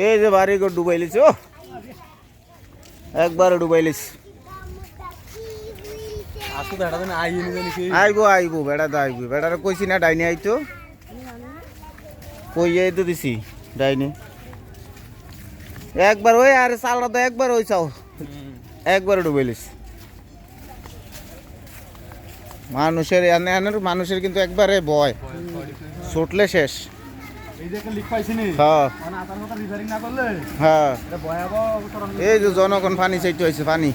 এই যে বাড়ি ঘর ডুবাইলিস ও একবার ডুবাইলিস আইবো আইবো বেড়া তো আইবো বেড়ার কইছি না ডাইনি আইতো কই যাই তো দিছি ডাইনি একবার ওই আরে চালটা তো একবার ওই চাও একবার ডুবাইলিস মানুষের এনে আনের মানুষের কিন্তু একবারে ভয় ছুটলে শেষ হ্যাঁ এই যে জনগণ পানি চাইতে হয়েছে পানি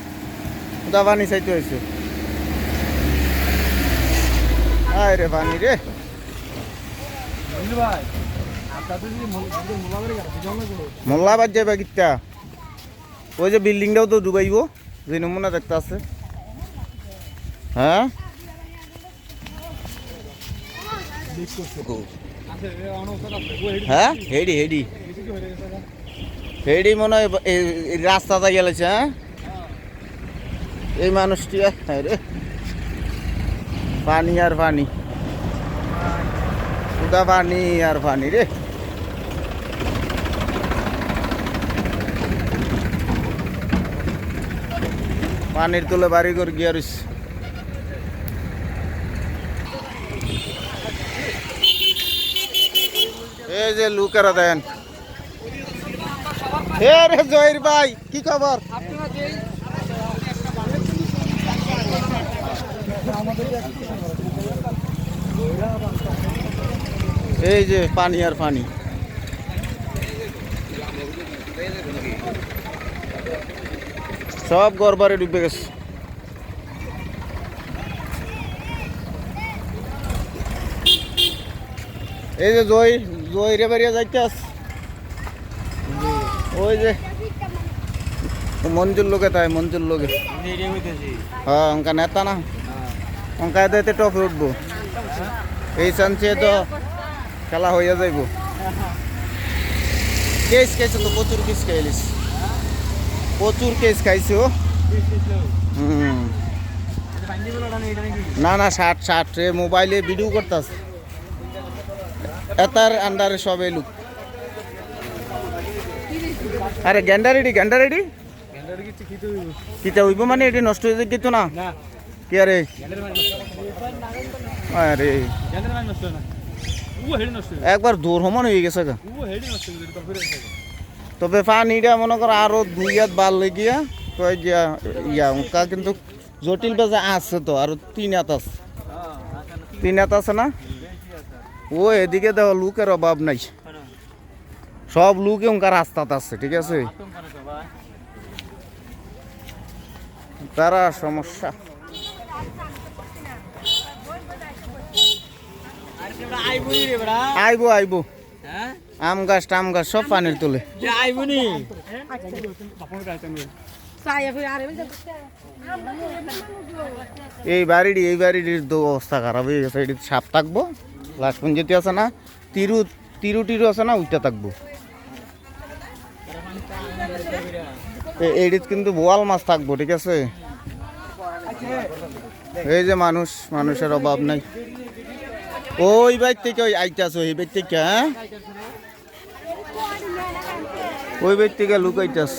পানি চাইতে হয়েছে আয় রে পানি রে মোল্লাবাদ যাবে কিটা ওই যে বিল্ডিংটাও তো ডুবাইব যে নমুনা দেখতে আছে হ্যাঁ হ্যাঁ হেডি হেডি হেডি মনে হয় রাস্তাটা গেলেছে হ্যাঁ এই মানুষটি রে পানি আর পানি উদা পানি আর পানি রে পানির তুলে বাড়ি করে গিয়ে রয়েছে এই যে লুকেরা দেন হে রে জহির ভাই কি খবর এই যে পানি আর পানি সব গড়বারে ডুবে গেছে এই যে জহিরে বেরিয়ে যাইতে আস ওই যে মঞ্জুর লোকে তাই মঞ্জুর লোকে হ্যাঁ অঙ্কা নেতা না অঙ্কা এতে টপে উঠবো এই চান্সে তো খেলা হইয়া যাইব কেস খাইছো তো প্রচুর কেস খাইলিস প্রচুর কেস খাইছো না না 60 রে মোবাইলে ভিডিও করতাস এতার আন্ডারে সবে লুক আরে গ্যান্ডারেডি কিতা হইব মানে এটি নষ্ট হয়ে যেত না কি আরে আরে একবার দূর সমান হয়ে গেছে গা তবে পানিটা মনে করো আরো 2 হাত বাড়লে গিয়া তো ইয়া উনকা কিন্তু জটিল বাজে আছে তো আরো 3 হাত আছে 3 হাত আছে না ও এদিকে দেখো লুকের অভাব নাই সব লুকে উনকা রাস্তাতে আছে ঠিক আছে তারা সমস্যা আইবো আইবো আম গাছ টাম গাছ সব পানির তোলে এই বাড়িটির তো অবস্থা খারাপ হয়ে গেছে এটি সাপ থাকবো লাস্ট পঞ্চায়েত আছে না তিরু আছে না ওইটা থাকবো এডিট কিন্তু বোয়াল মাছ থাকবো ঠিক আছে এই যে মানুষের অভাব নাই ওই বাইর থেকে ওই আইতাছ ওই বাইর থেকে হ্যাঁ ওই বাইর থেকে লুকাইতাছ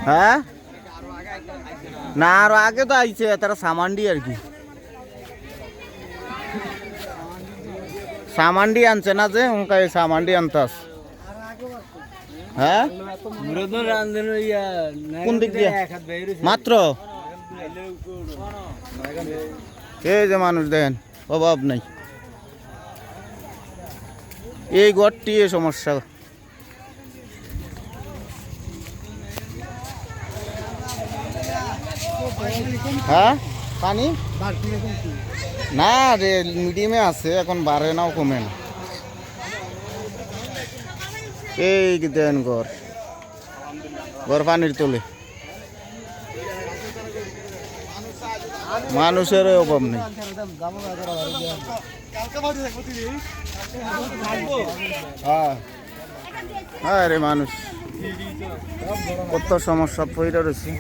হ্যাঁ না আরো আগে তো আইছে তারা সামান্ডি আর কি সামান্ডি আনছে না যে উনকা সামান্ডি আনতাস হ্যাঁ কোন দিক দিয়ে মাত্র এই যে মানুষ দেখেন অভাব নাই এই ঘরটি সমস্যা হ্যাঁ পানি না রে মিডিয়ামে আছে এখন বাড়ে নাও কমে না এই দেন ঘর পানির তোলে মানুষের অভাব নেই হ্যাঁ রে মানুষ কত সমস্যা পড়ে রয়েছে